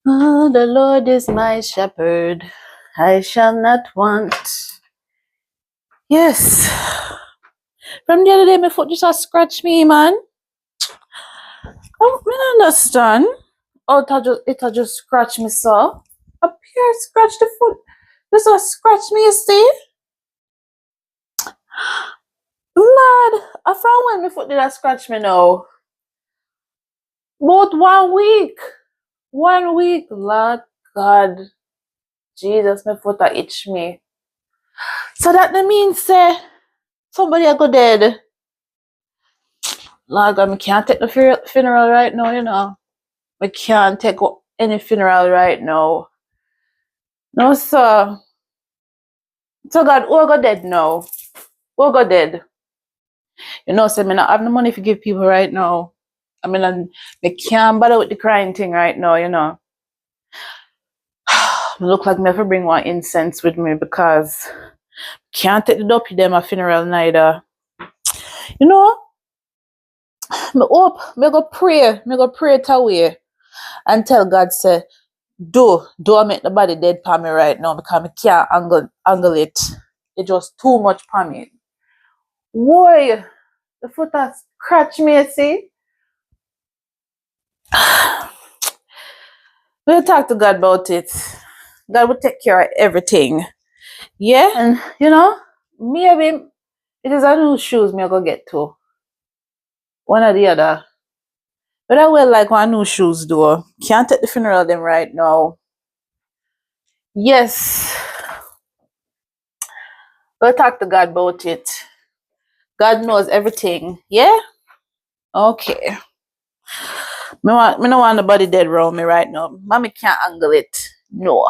Oh, the Lord is my shepherd, I shall not want. Yes. From the other day, my foot just a scratch me, man. Oh, I don't understand. Oh, it just scratch me so. Up here, scratch the foot. This a scratch me, you see? Lord, I found when my foot did a scratch me now. About 1 week. 1 week, Lord God. Jesus, my foot a itch me. So that means say somebody a go dead. Lord God, I can't take the funeral right now, you know. I can't take any funeral right now. No, sir. So God, who go dead now? Who go dead? You know, so I not have no money to give people right now. I mean, I can't bother with the crying thing right now, you know. I look like me have to bring one incense with me because can't take the dopey them a funeral neither. You know, me hope, me go pray it away and tell God say, do I make the body dead for me right now because I can't angle it. It's just too much for me. Boy, the foot has scratched me, you see? We'll talk to God about it. God will take care of everything. Yeah? And you know, maybe it is a new shoes me I go get to. One or the other. But I will like one new shoes though. Can't take the funeral them right now. Yes. We'll talk to God about it. God knows everything. Yeah? Okay. Me no want nobody dead around me right now. Mommy can't angle it. No.